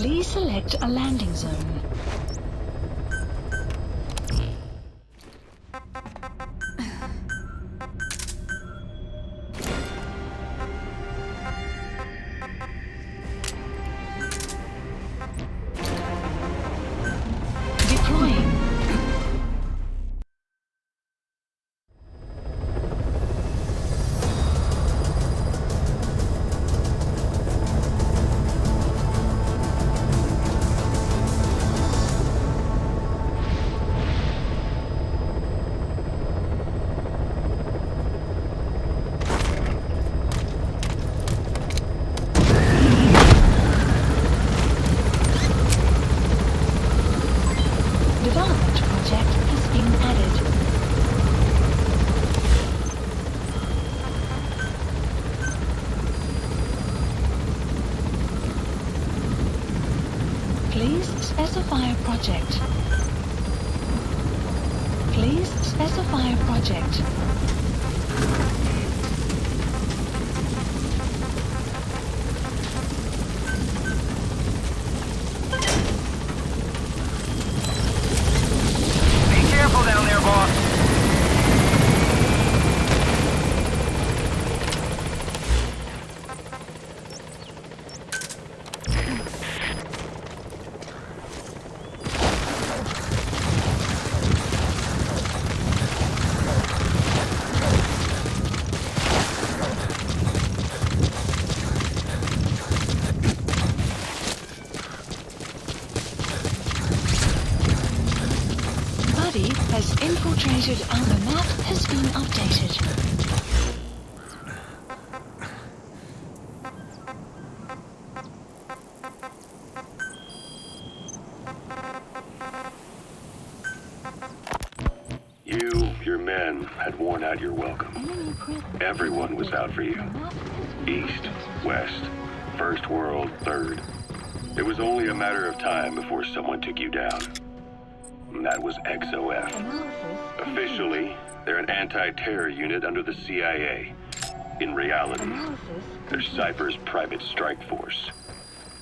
Please select a landing zone. Deploying. Development project has been added. Please specify a project. Please specify a project. Careful down there, boss. Has infiltrated and the map has been updated. Your men had worn out your welcome. Everyone was out for you. East, West, First World, Third. It was only a matter of time before someone took you down. And that was XOF. Officially, they're an anti-terror unit under the CIA. In reality, they're Cypher's private strike force.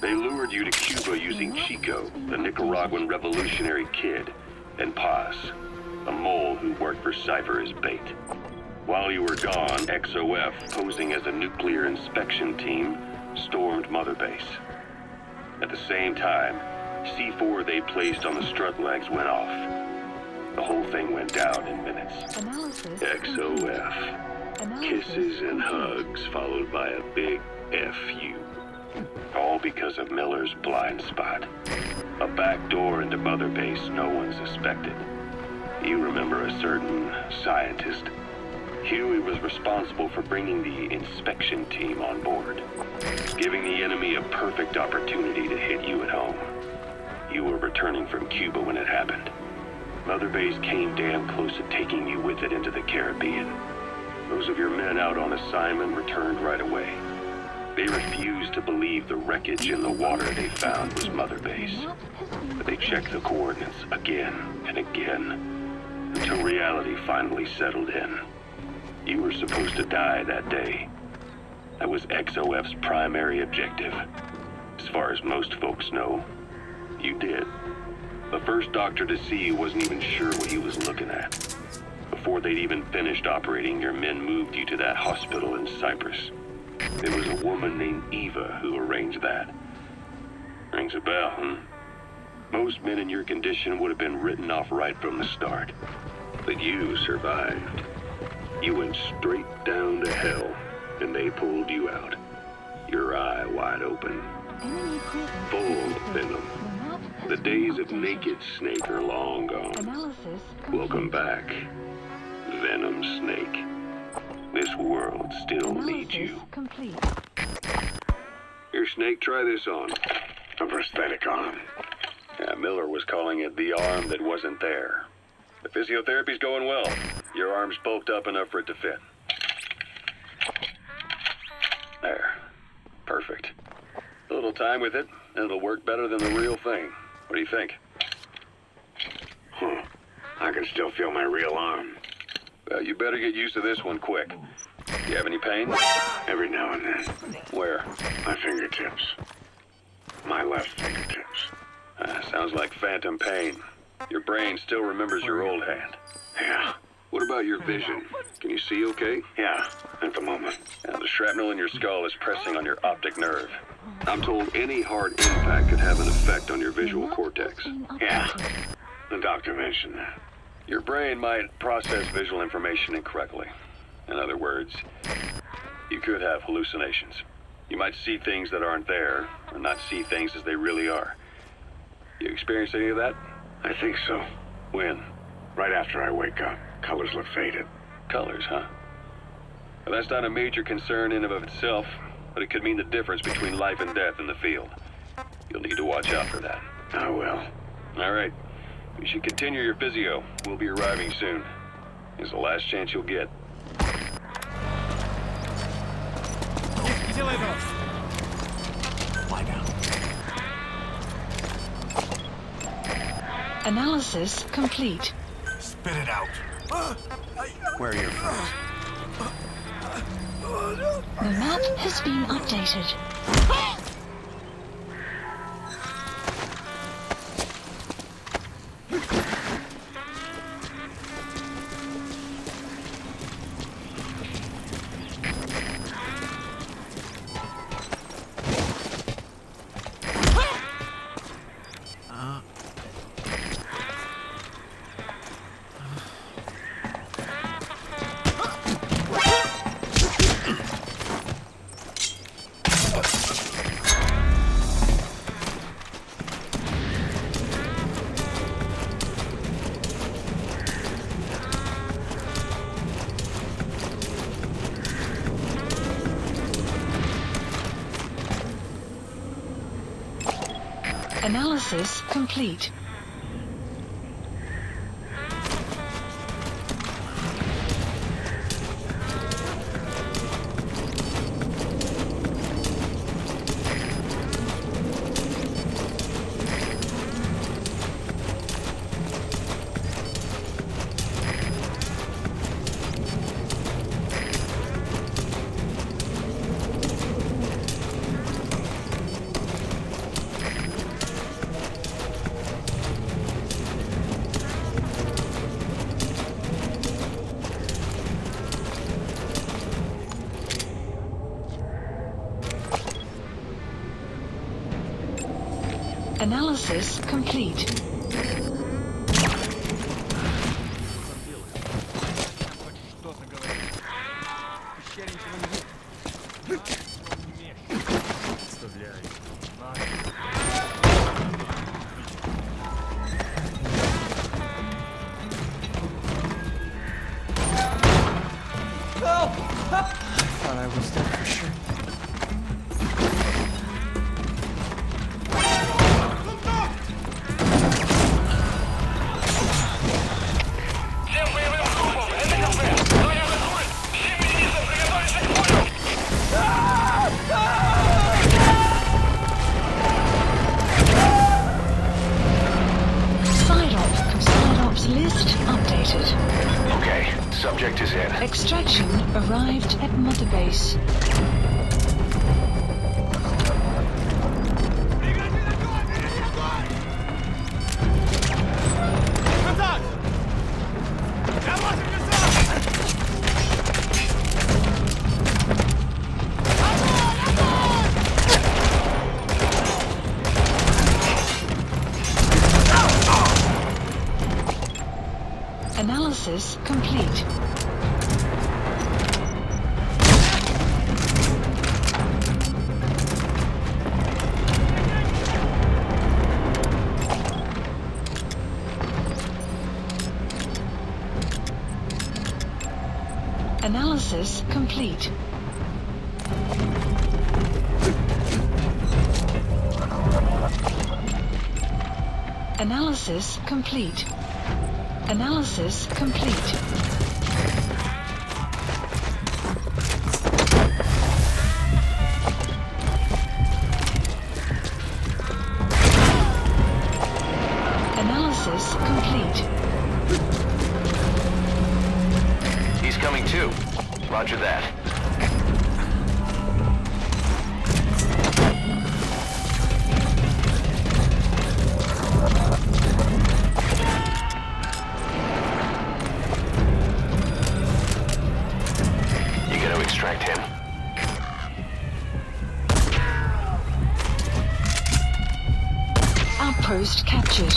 They lured you to Cuba using Chico, the Nicaraguan revolutionary kid, and Paz, a mole who worked for Cypher as bait. While you were gone, XOF, posing as a nuclear inspection team, stormed Mother Base. At the same time, C4 they placed on the strut legs went off. The whole thing went down in minutes. XOF. Kisses and hugs followed by a big FU. All because of Miller's blind spot. A back door into Mother Base no one suspected. You remember a certain scientist. Huey was responsible for bringing the inspection team on board, giving the enemy a perfect opportunity to hit you at home. You were returning from Cuba when it happened. Mother Base came damn close to taking you with it into the Caribbean. Those of your men out on assignment returned right away. They refused to believe the wreckage in the water they found was Mother Base. But they checked the coordinates again and again, until reality finally settled in. You were supposed to die that day. That was XOF's primary objective. As far as most folks know, you did. The first doctor to see you wasn't even sure what he was looking at. Before they'd even finished operating, your men moved you to that hospital in Cyprus. It was a woman named Eva who arranged that. Rings a bell, huh? Most men in your condition would have been written off right from the start. But you survived. You went straight down to hell, and they pulled you out. Your eye wide open. Full of venom. The days of naked Snake are long gone. Welcome back, Venom Snake. This world still needs you. Here, Snake, try this on. A prosthetic arm. Yeah, Miller was calling it the arm that wasn't there. The physiotherapy's going well. Your arm's bulked up enough for it to fit. There. Perfect. A little time with it, and it'll work better than the real thing. What do you think? I can still feel my real arm. Well, you better get used to this one quick. You have any pain? Every now and then. Where? My fingertips. my left fingertips. Sounds like phantom pain. Your brain still remembers your old hand. Yeah. What about your vision? Can you see okay? Yeah, at the moment. The shrapnel in your skull is pressing on your optic nerve. I'm told any hard impact could have an effect on your visual cortex. Yeah, the doctor mentioned that. Your brain might process visual information incorrectly. In other words, you could have hallucinations. You might see things that aren't there, or not see things as they really are. You experience any of that? I think so. When? Right after I wake up. Colors look faded. Colors, huh? Well, that's not a major concern in and of itself, but it could mean the difference between life and death in the field. You'll need to watch out for that. I will. All right. You should continue your physio. We'll be arriving soon. It's the last chance you'll get. Lie down. Analysis complete. Spit it out. Where are your friends? The map has been updated. Analysis complete. Analysis complete. Thought I was dead for sure. List updated. Okay, subject is in. Extraction arrived at Mother Base. Analysis complete. Analysis complete. Analysis complete. Analysis complete. Analysis complete. He's coming too. Roger that. distract him. Outpost captured.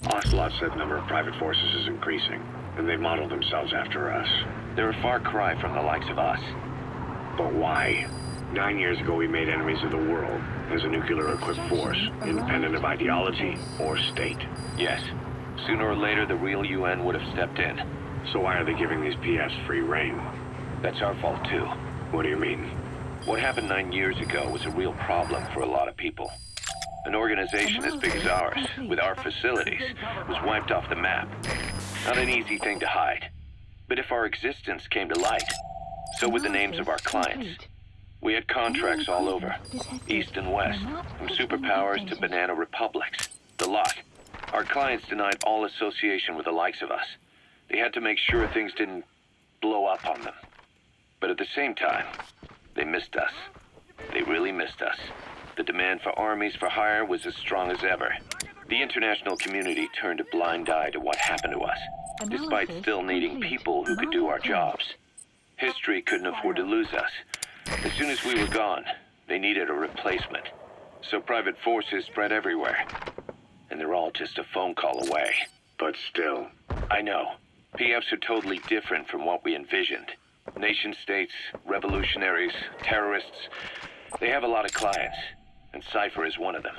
Ocelot's said the number of private forces is increasing, and they've modeled themselves after us. They're a far cry from the likes of us. But why? 9 years ago we made enemies of the world as a nuclear-equipped force, independent of ideology or state. Yes. Sooner or later the real UN would have stepped in. So why are they giving these PFs free rein? That's our fault too. What do you mean? What happened 9 years ago was a real problem for a lot of people. An organization as big as ours, with our facilities, was wiped off the map. Not an easy thing to hide. But if our existence came to light, so would the names of our clients. We had contracts all over, east and west, from superpowers to banana republics. The lot. Our clients denied all association with the likes of us. They had to make sure things didn't blow up on them. But at the same time, they missed us. They really missed us. The demand for armies for hire was as strong as ever. The international community turned a blind eye to what happened to us, despite still needing people who could do our jobs. History couldn't afford to lose us. As soon as we were gone, they needed a replacement. So private forces spread everywhere. And they're all just a phone call away. But still. I know. PFs are totally different from what we envisioned. Nation-states, revolutionaries, terrorists. They have a lot of clients. And Cypher is one of them.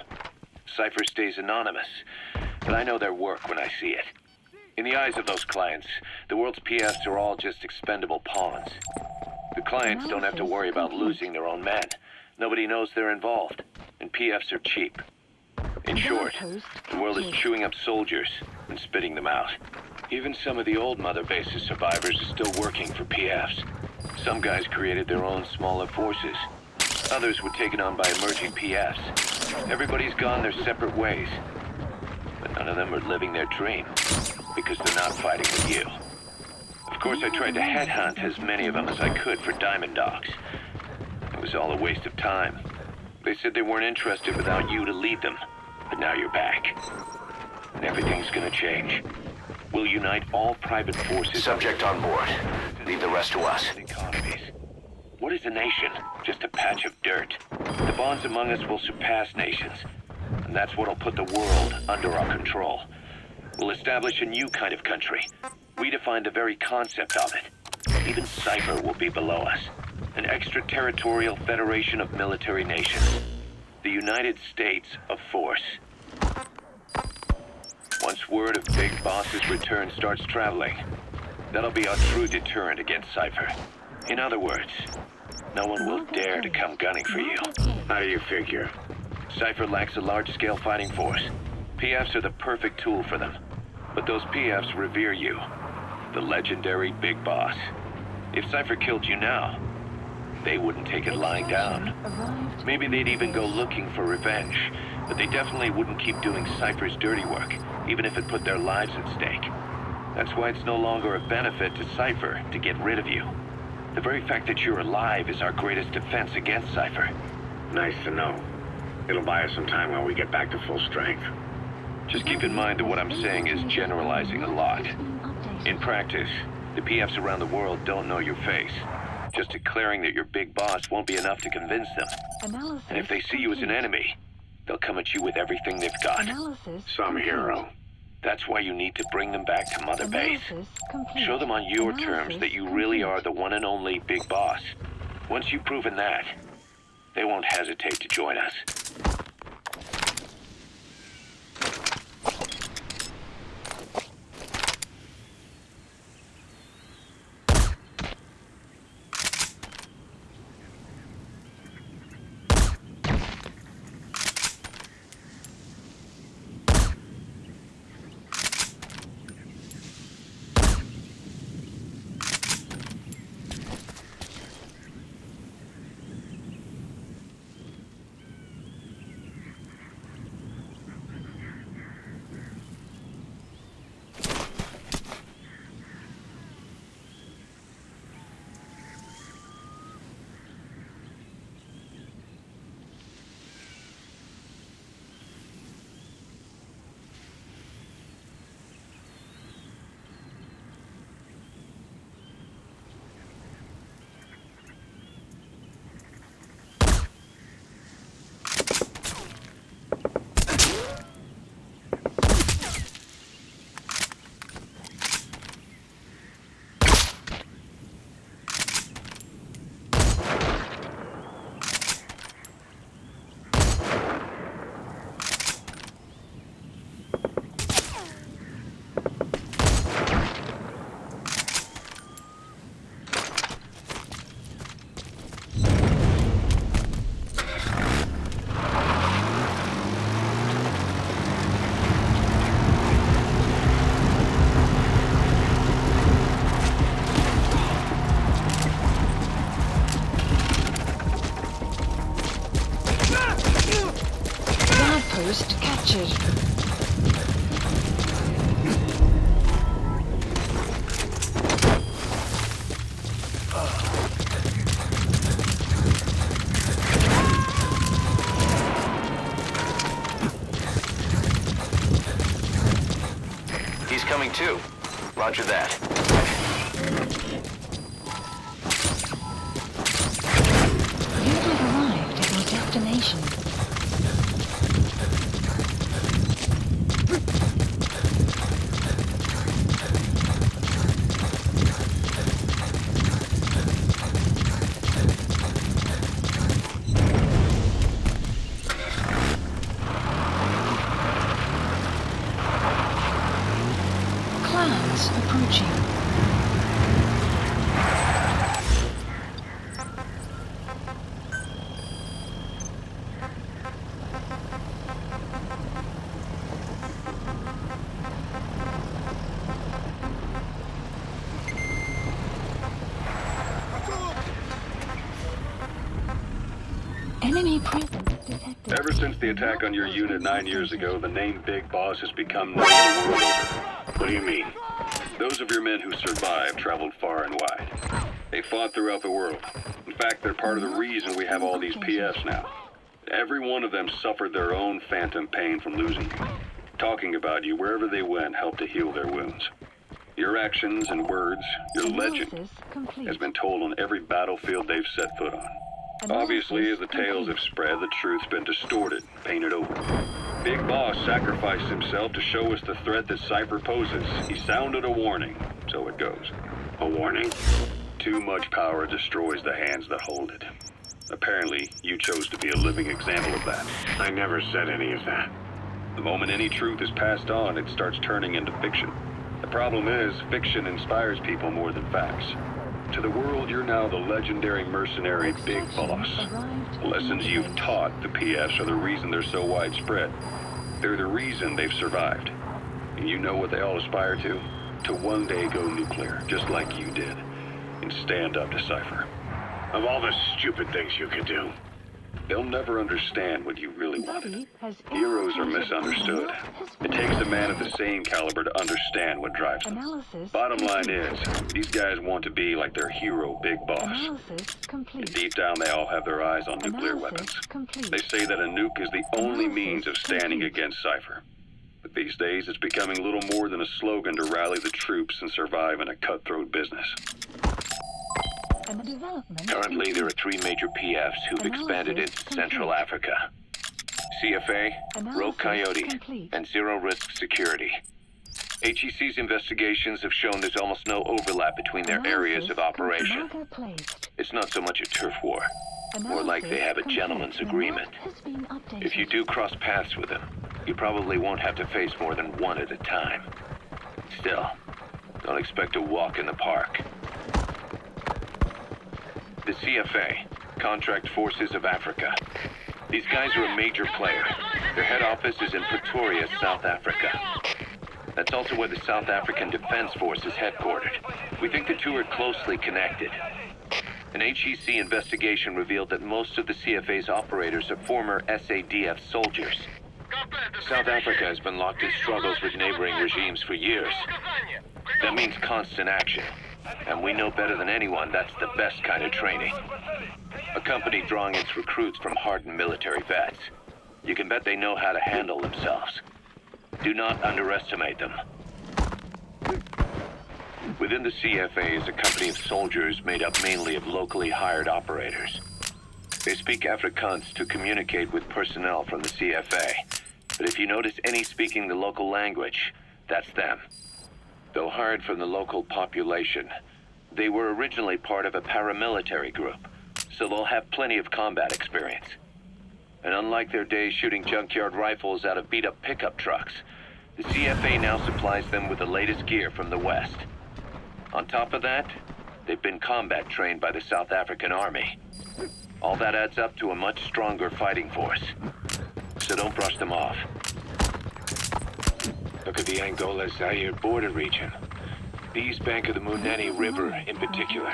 Cypher stays anonymous, but I know their work when I see it. In the eyes of those clients, the world's PFs are all just expendable pawns. The clients don't have to worry about losing their own men. Nobody knows they're involved, and PFs are cheap. In short, the world is chewing up soldiers and spitting them out. Even some of the old Mother Base's survivors are still working for PFs. Some guys created their own smaller forces. Others were taken on by emerging PFs. Everybody's gone their separate ways. But none of them are living their dream, because they're not fighting with you. Of course, I tried to headhunt as many of them as I could for Diamond Dogs. It was all a waste of time. They said they weren't interested without you to lead them. But now you're back. And everything's gonna change. We'll unite all private forces. Subject on board. Leave the rest to us. Economies. What is a nation? Just a patch of dirt. The bonds among us will surpass nations. And that's what'll put the world under our control. We'll establish a new kind of country. Redefine the very concept of it. Even Cypher will be below us. An extraterritorial federation of military nations. The United States of Force. Once word of Big Boss's return starts traveling, that'll be our true deterrent against Cypher. In other words, no one will dare to come gunning for you. How do you figure? Cypher lacks a large-scale fighting force. PFs are the perfect tool for them. But those PFs revere you. The legendary Big Boss. If Cypher killed you now, they wouldn't take it lying down. Maybe they'd even go looking for revenge. But they definitely wouldn't keep doing Cypher's dirty work, even if it put their lives at stake. That's why it's no longer a benefit to Cypher to get rid of you. The very fact that you're alive is our greatest defense against Cypher. Nice to know. It'll buy us some time while we get back to full strength. Just keep in mind that what I'm saying is generalizing a lot. In practice, the PFs around the world don't know your face. Just declaring that you're Big Boss won't be enough to convince them. And if they see you as an enemy, they'll come at you with everything they've got. Some hero. That's why you need to bring them back to Mother Base. Show them on your terms that you really are the one and only Big Boss. Once you've proven that, they won't hesitate to join us. incoming too. Roger that. You have arrived at your destination. Clouds approaching. Enemy presence detected. Ever since the attack on your unit 9 years ago, the name Big Boss has become known the world over. What do you mean? Those of your men who survived traveled far and wide. They fought throughout the world. In fact, they're part of the reason we have all these PFs now. Every one of them suffered their own phantom pain from losing you. Talking about you wherever they went helped to heal their wounds. Your actions and words, your legend, Analysis complete. has been told on every battlefield they've set foot on. Obviously, as the tales have spread, the truth's been distorted, painted over. Big Boss sacrificed himself to show us the threat that Cypher poses. He sounded a warning, so it goes. A warning? Too much power destroys the hands that hold it. Apparently, you chose to be a living example of that. I never said any of that. The moment any truth is passed on, it starts turning into fiction. The problem is, fiction inspires people more than facts. To the world, you're now the legendary mercenary Big Boss. The lessons you've taught the PFs are the reason they're so widespread. They're the reason they've survived. And you know what they all aspire to? To one day go nuclear, just like you did, and stand up to Cypher. Of all the stupid things you could do, they'll never understand what you really wanted. Heroes are misunderstood. It takes a man of the same caliber to understand what drives them. Bottom line is, these guys want to be like their hero, Big Boss. Analysis complete. And deep down, they all have their eyes on nuclear weapons. They say that a nuke is the only means of standing against Cypher. But these days, it's becoming little more than a slogan to rally the troops and survive in a cutthroat business. And the development Currently, there are 3 major PFs who've expanded into Central Africa. CFA, Rogue Coyote, and Zero Risk Security. HEC's investigations have shown there's almost no overlap between their areas of operation. It's not so much a turf war, more like they have a gentleman's agreement. If you do cross paths with them, you probably won't have to face more than one at a time. Still, don't expect a walk in the park. The CFA, Contract Forces of Africa. These guys are a major player. Their head office is in Pretoria, South Africa. That's also where the South African Defense Force is headquartered. We think the two are closely connected. An HEC investigation revealed that most of the CFA's operators are former SADF soldiers. South Africa has been locked in struggles with neighboring regimes for years. That means constant action. And we know better than anyone that's the best kind of training. A company drawing its recruits from hardened military vets. You can bet they know how to handle themselves. Do not underestimate them. Within the CFA is a company of soldiers made up mainly of locally hired operators. They speak Afrikaans to communicate with personnel from the CFA. But if you notice any speaking the local language, that's them. Though hired from the local population, they were originally part of a paramilitary group, so they'll have plenty of combat experience. And unlike their days shooting junkyard rifles out of beat-up pickup trucks, the CFA now supplies them with the latest gear from the West. On top of that, they've been combat trained by the South African Army. All that adds up to a much stronger fighting force. So don't brush them off. Look at the Angola-Zaire border region. The east bank of the Munene River in particular.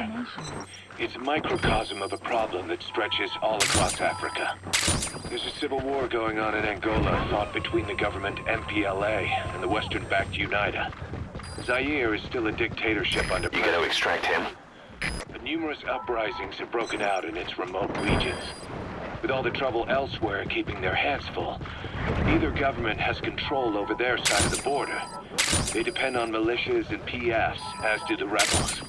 It's a microcosm of a problem that stretches all across Africa. There's a civil war going on in Angola fought between the government MPLA and the Western-backed UNITA. Zaire is still a dictatorship under You gotta extract him. but numerous uprisings have broken out in its remote regions. With all the trouble elsewhere keeping their hands full, neither government has control over their side of the border. They depend on militias and PFs, as do the rebels.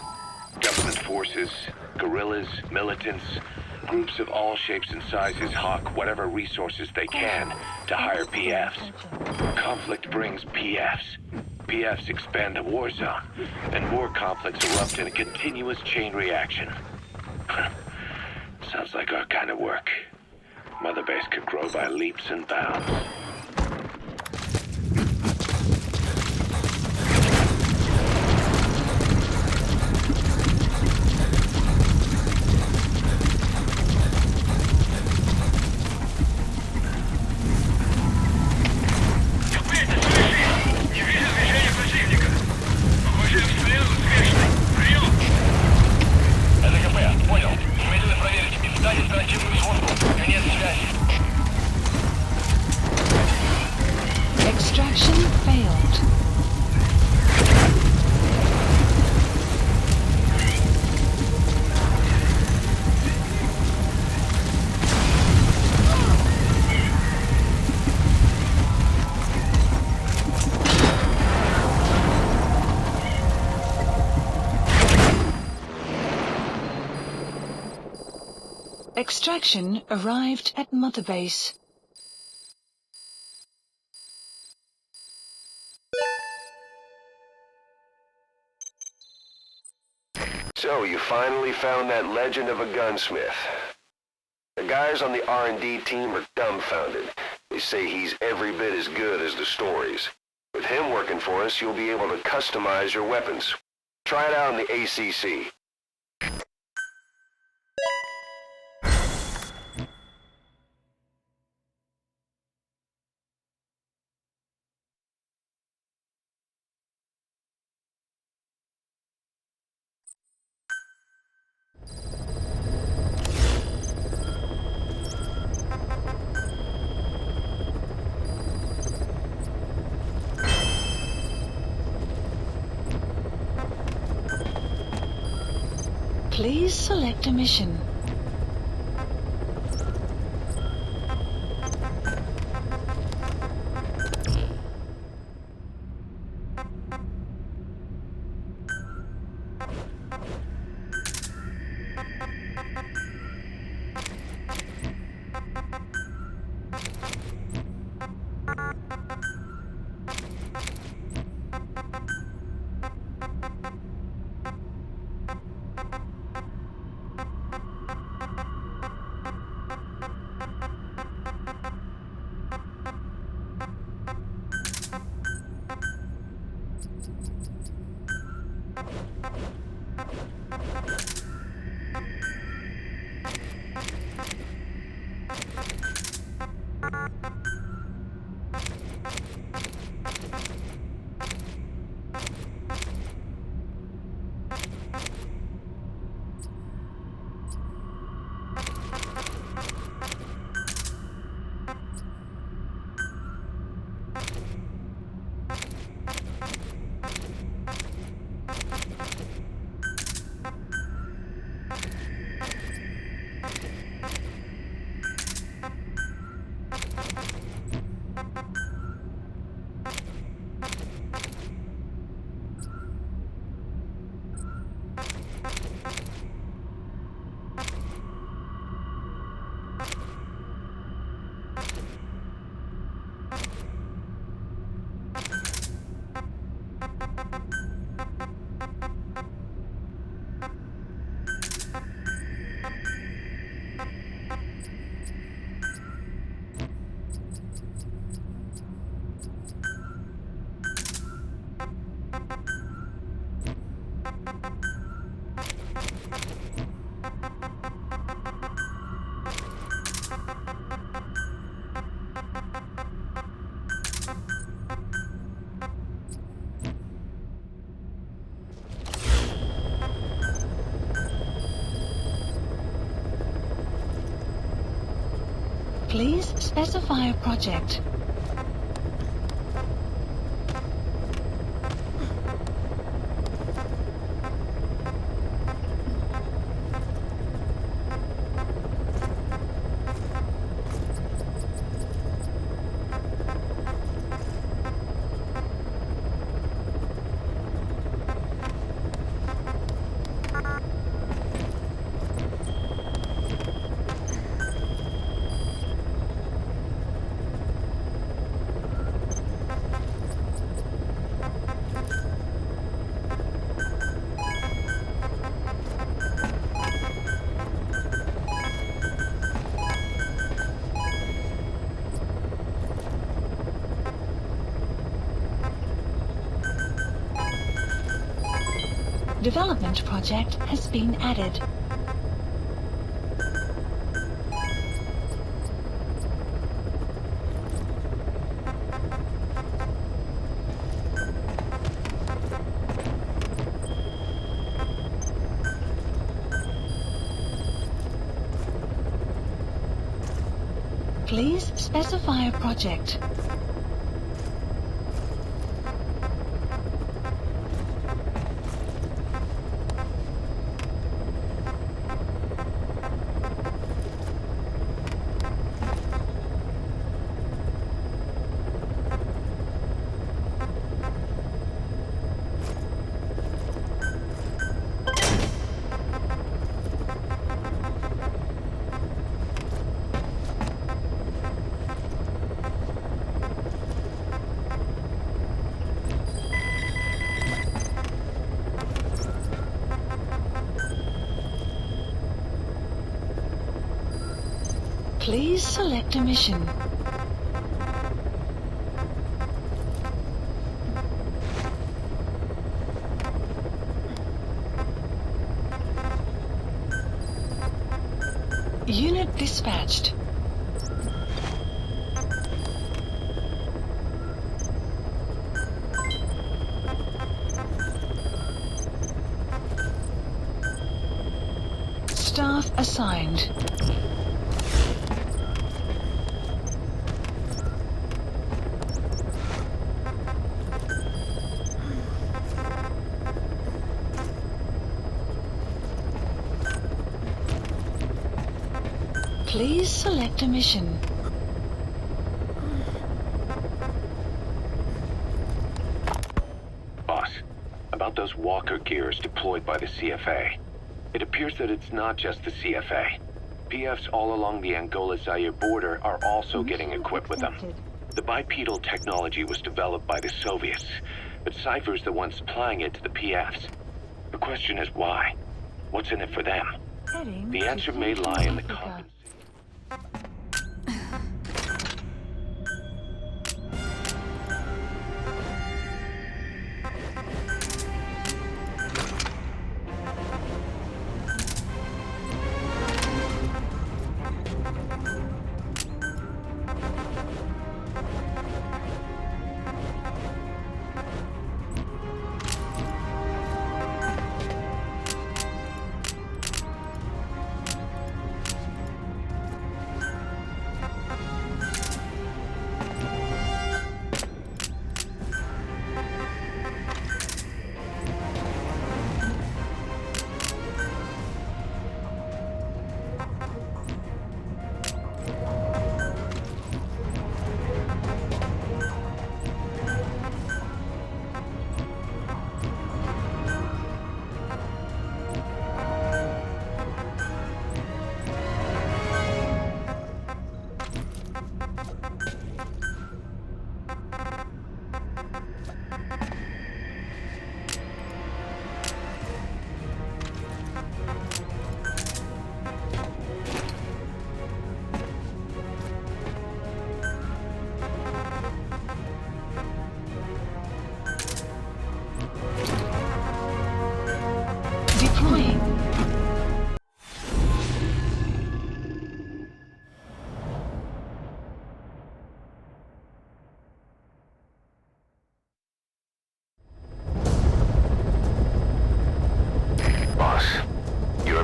Government forces, guerrillas, militants, groups of all shapes and sizes hawk whatever resources they can to hire PFs. Conflict brings PFs. PFs expand the war zone, and more conflicts erupt in a continuous chain reaction. Sounds like our kind of work. Mother Base could grow by leaps and bounds. Extraction failed. Extraction arrived at Mother Base. So, you finally found that legend of a gunsmith. The guys on the R&D team are dumbfounded. They say he's every bit as good as the stories. With him working for us, you'll be able to customize your weapons. Try it out in the ACC. Please select a mission. Please specify a project. Development project has been added. Please specify a project. Please select a mission. Unit dispatched. Staff assigned. Please select a mission. Boss, about those walker gears deployed by the CFA. It appears that it's not just the CFA. PFs all along the Angola-Zaire border are also getting equipped with them. The bipedal technology was developed by the Soviets, but Cypher's the one supplying it to the PFs. The question is why? What's in it for them? The answer may lie in the compensation.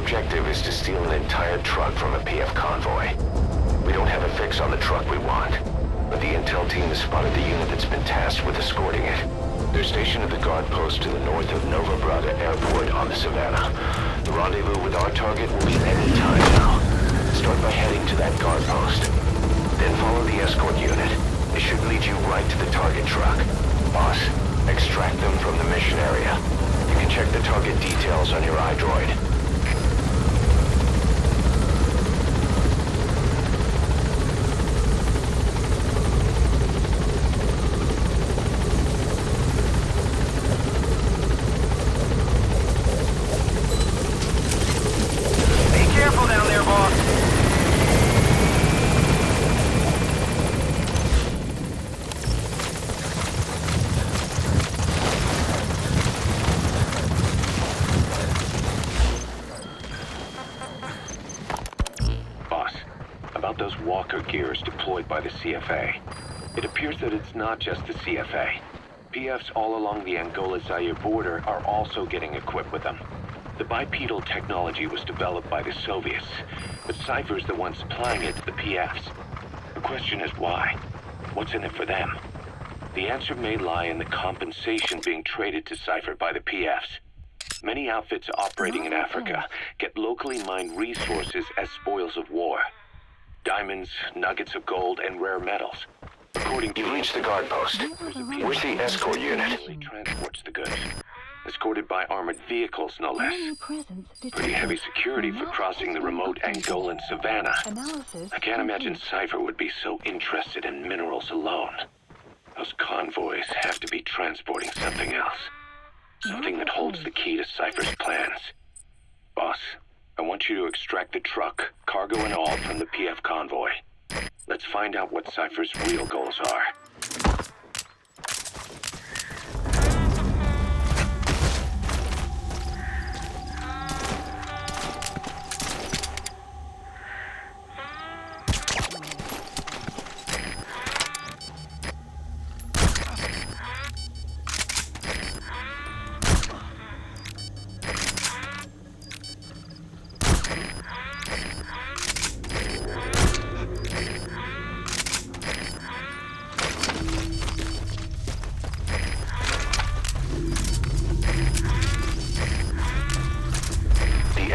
Objective is to steal an entire truck from a PF convoy. We don't have a fix on the truck we want, but the intel team has spotted the unit that's been tasked with escorting it. They're stationed at the guard post to the north of Nova Braga Airport on the Savannah. The rendezvous with our target will be any time now. Start by heading to that guard post. Then follow the escort unit. It should lead you right to the target truck. Boss, extract them from the mission area. You can check the target details on your iDroid. those walker gears deployed by the CFA. It appears that it's not just the CFA. PFs all along the Angola-Zaire border are also getting equipped with them. The bipedal technology was developed by the Soviets, but Cypher's the one supplying it to the PFs. The question is why? What's in it for them? The answer may lie in the compensation being traded to Cypher by the PFs. Many outfits operating in Africa get locally mined resources as spoils of war. Diamonds, nuggets of gold, and rare metals. According to... You've reached the guard post. Where's the escort unit? Transports the goods. Escorted by armored vehicles, no less. Enemy presence Pretty heavy security for crossing the remote Angolan savannah. Analysis I can't imagine complete. Cypher would be so interested in minerals alone. Those convoys have to be transporting something else. Something that holds the key to Cypher's plans. Boss, I want you to extract the truck, cargo and all, from the PF convoy. Let's find out what Cypher's real goals are.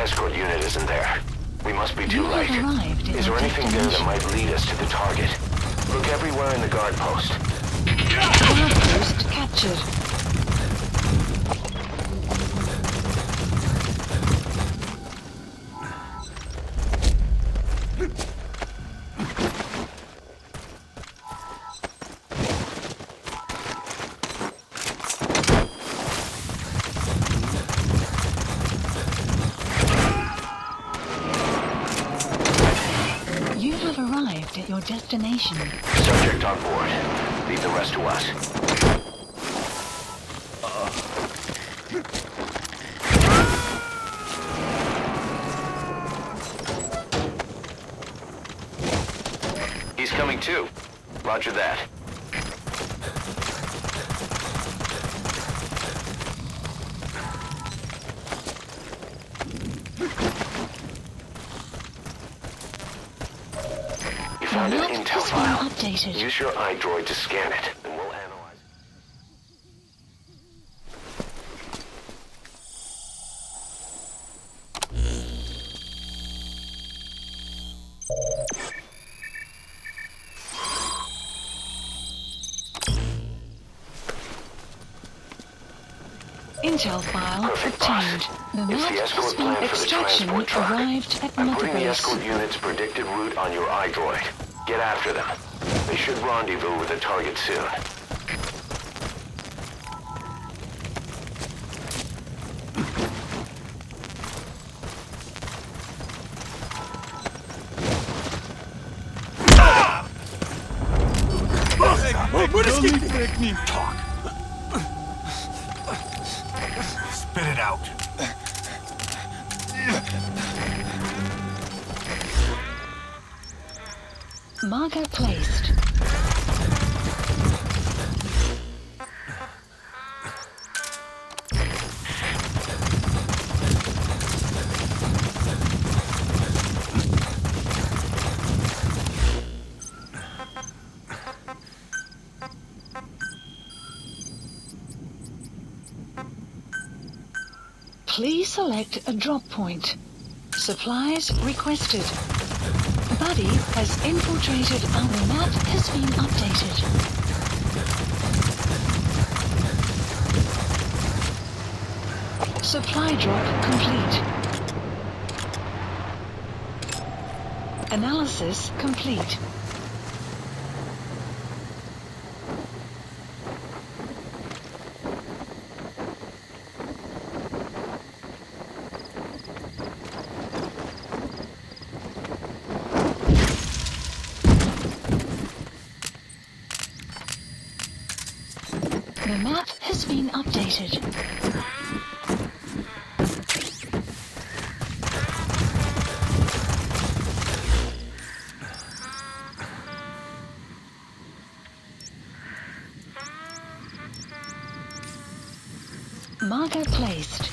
Escort unit isn't there. We must be too You have late. arrived at Is there your anything there that might lead us to the target? Look everywhere in the guard post. Guard post captured. You have arrived at your destination. Subject on board. Leave the rest to us. He's coming too. Roger that. Found an Map intel has file. been updated. Use your iDroid to scan it, and we'll analyze it. Intel file Perfect, boss. obtained. The It's map the has escort been plan for the extraction transport truck. arrived at I'm Mother putting the Base. escort unit's predicted route on your iDroid. Get after them. They should rendezvous with the target soon. Talk. Spit it out. Marker placed. Please select a drop point. Supplies requested. Buddy has infiltrated and the map has been updated. Supply drop complete. Analysis complete. The map has been updated. Marker placed.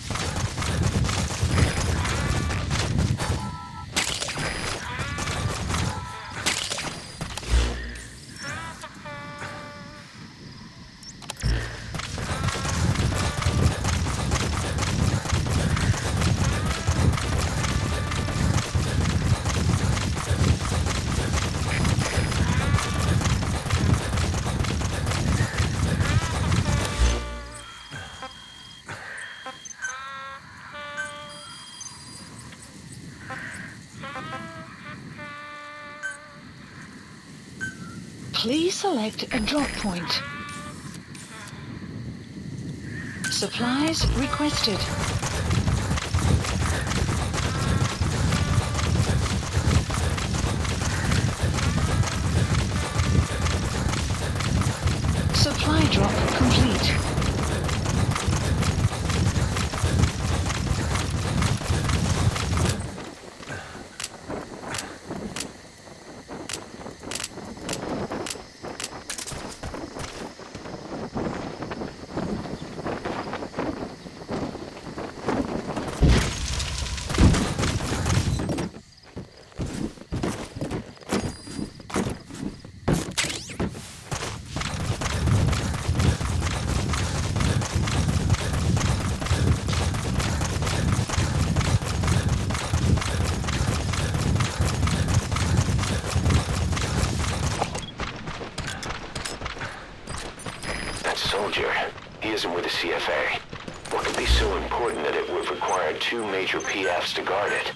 Please select a drop point. Supplies requested. Supply drop complete. Soldier. He isn't with the CFA. What could be so important that it would require 2 major PFs to guard it?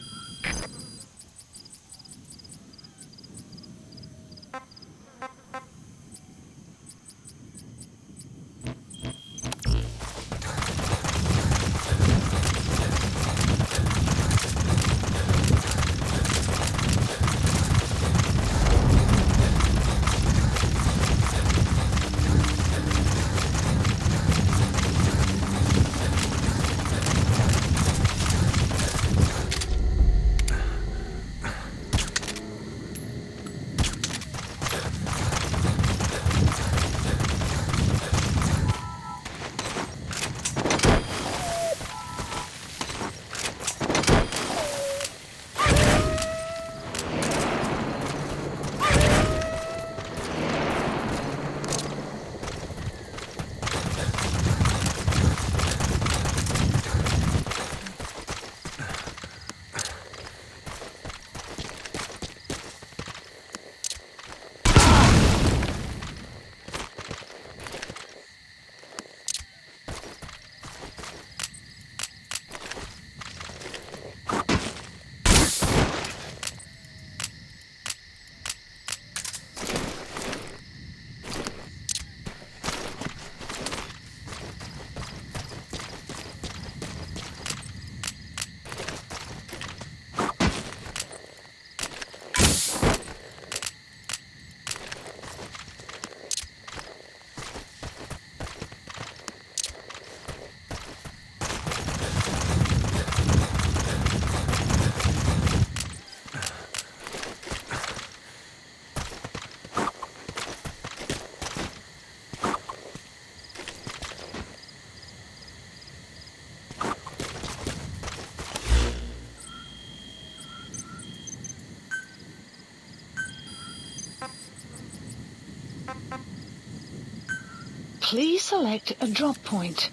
Please select a drop point.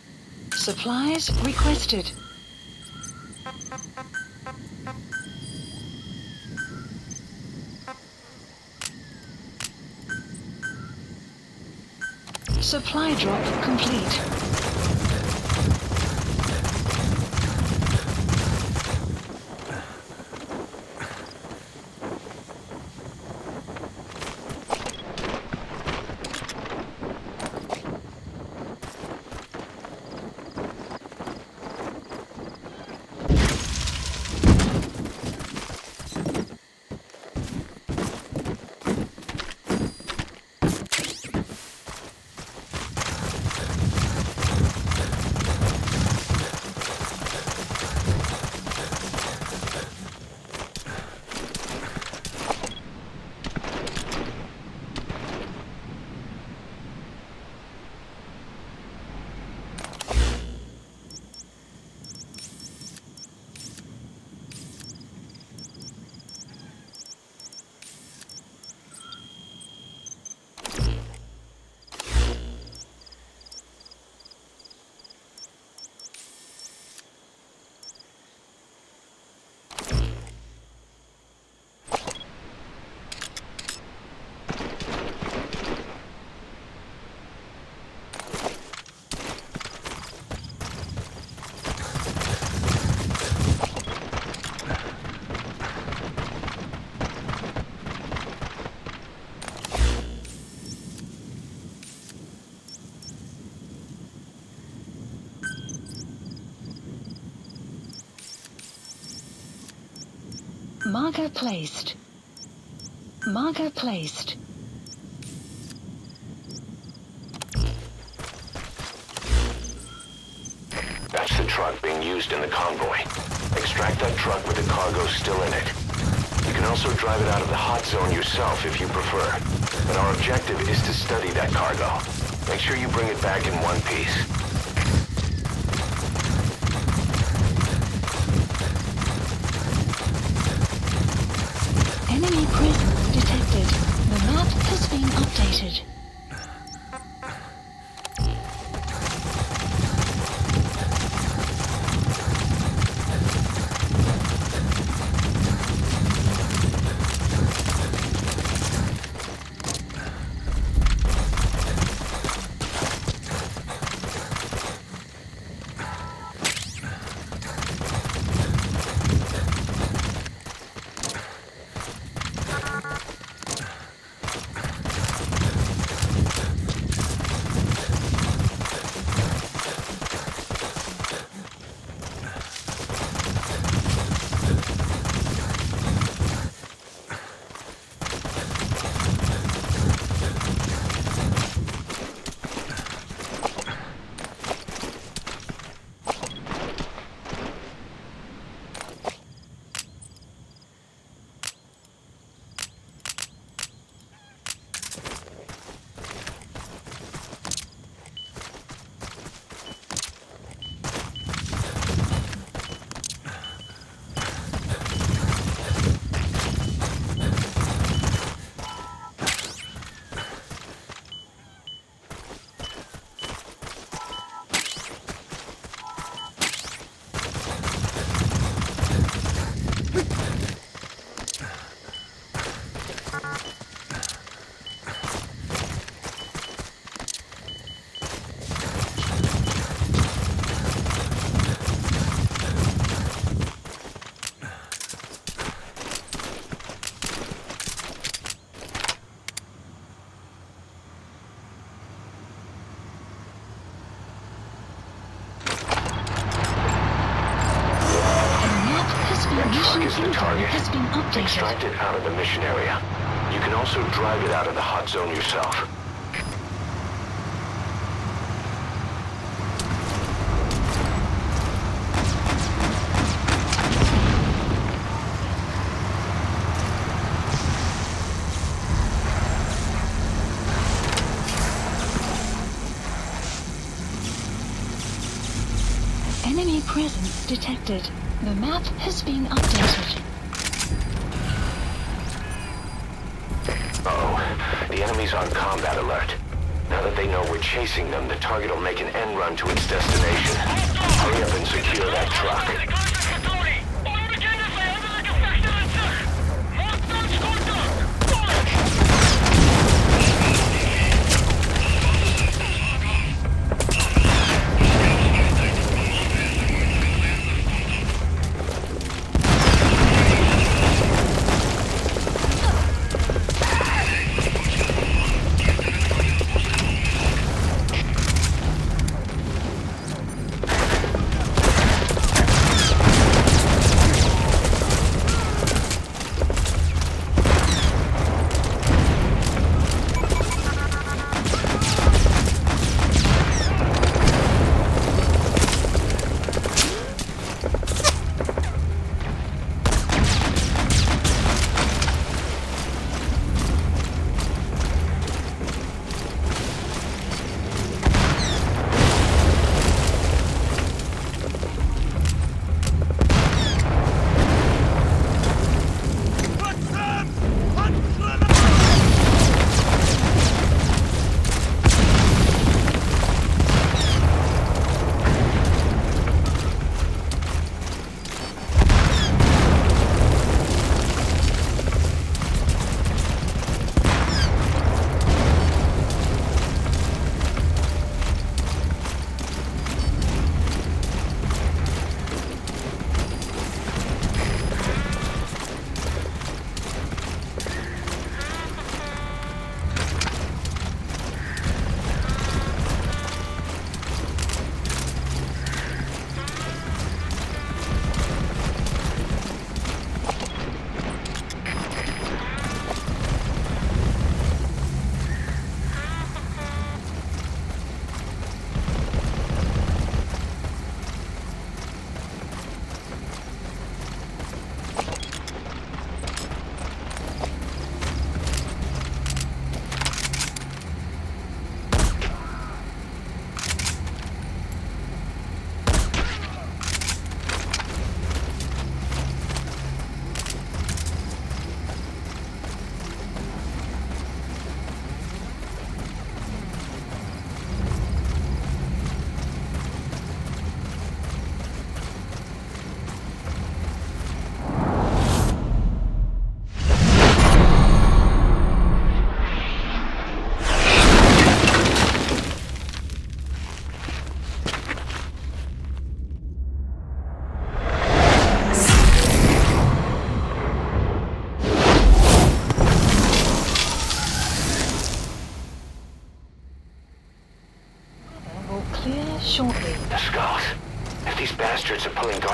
Supplies requested. Supply drop complete. Marker placed. Marker placed. That's the truck being used in the convoy. Extract that truck with the cargo still in it. You can also drive it out of the hot zone yourself if you prefer. But our objective is to study that cargo. Make sure you bring it back in one piece. Enemy presence detected. The map has been updated. Truck is the target. Has been updated. Extract it out of the mission area. You can also drive it out of the hot zone yourself. Enemy presence detected. The map has been updated. Uh-oh. The enemy's on combat alert. Now that they know we're chasing them, the target will make an end run to its destination. Hurry up and secure that truck.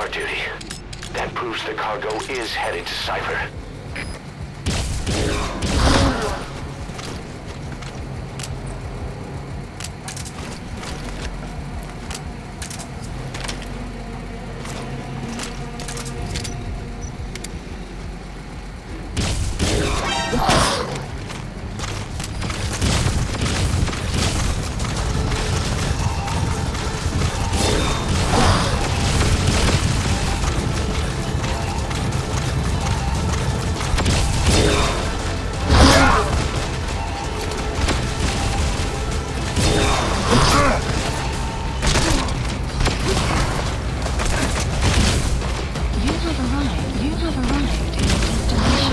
guard duty. That proves the cargo is headed to Cypher. You have arrived in your destination.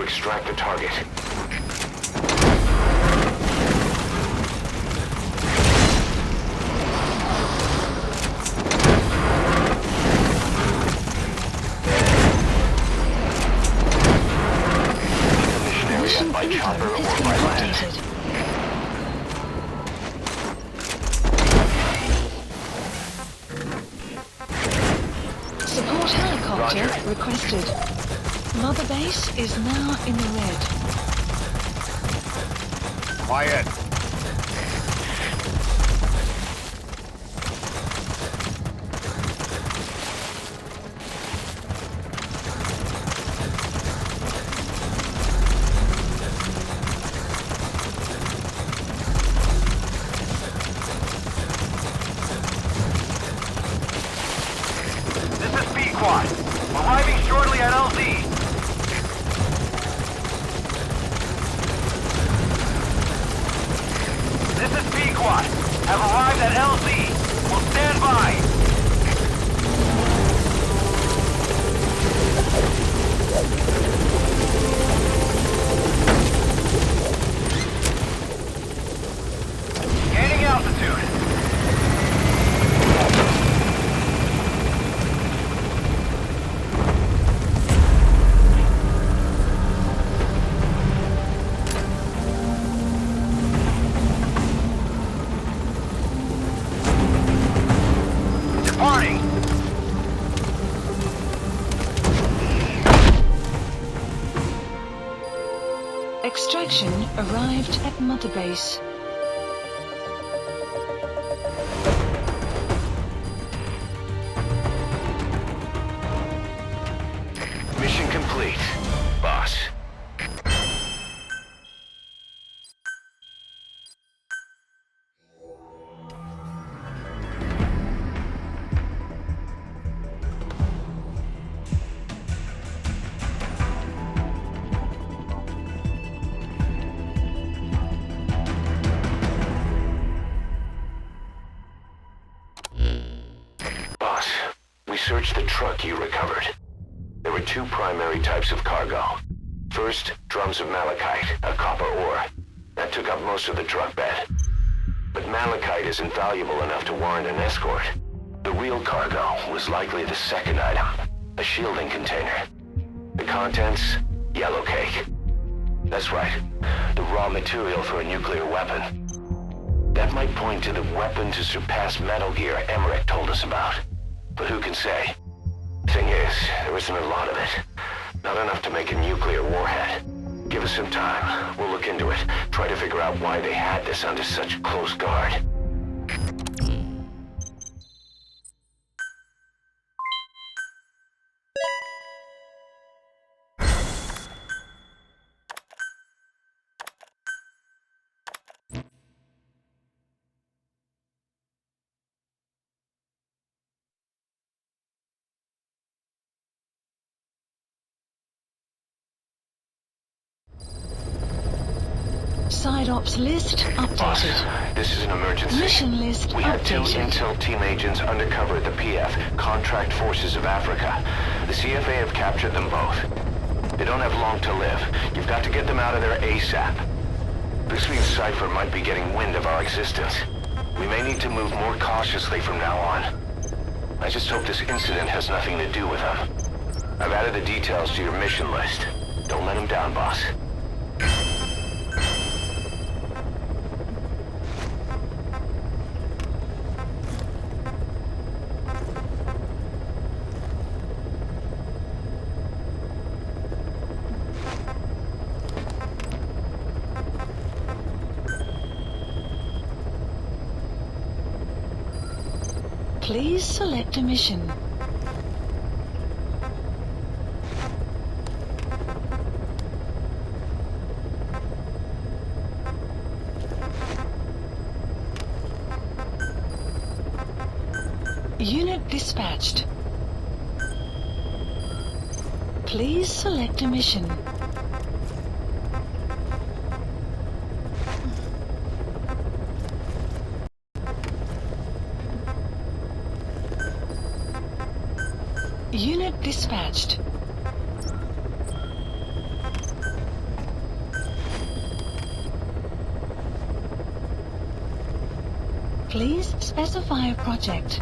Extract the target. Mission By chopper info or has been by land. updated. Support helicopter Roger. requested. Mother base is now in the red. Quiet. This is B-Quad. Arriving shortly at LZ. This is B-Quad. Have arrived at LZ. Will stand by. Gaining altitude. Departing. Extraction arrived at Mother Base. Mission complete, boss. Boss, we searched the truck you recovered. There were two primary types of cargo. First, drums of malachite, a copper ore. That took up most of the truck bed. But malachite isn't valuable enough to warrant an escort. The real cargo was likely the second item, a shielding container. The contents, Yellow cake. That's right. The raw material for a nuclear weapon. That might point to the weapon to surpass Metal Gear Emmerich told us about. But who can say? Thing is, there isn't a lot of it. Not enough to make a nuclear warhead. Give us some time. We'll look into it. Try to figure out why they had this under such close guard. Side ops list Boss, updated. this is an emergency. Mission list We had 2 updated. intel team agents undercover at the PF, Contract Forces of Africa. The CFA have captured them both. They don't have long to live. You've got to get them out of there ASAP. This means Cypher might be getting wind of our existence. We may need to move more cautiously from now on. I just hope this incident has nothing to do with them. I've added the details to your mission list. Don't let them down, boss. Please select a mission. Unit dispatched. Please select a mission. Unit dispatched. Please specify a project.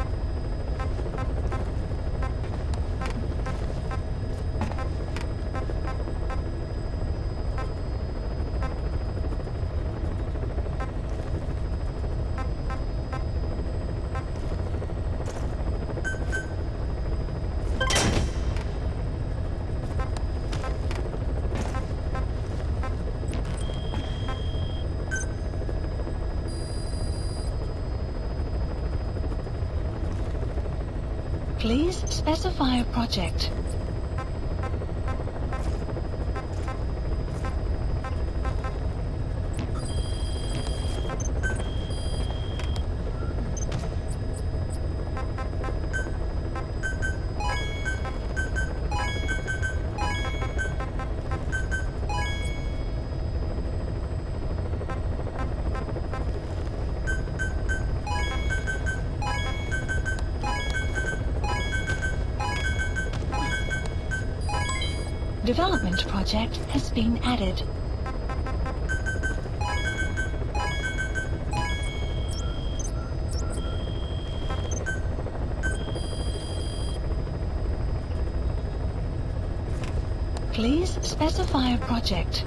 Please specify a project. Development project has been added. Please specify a project.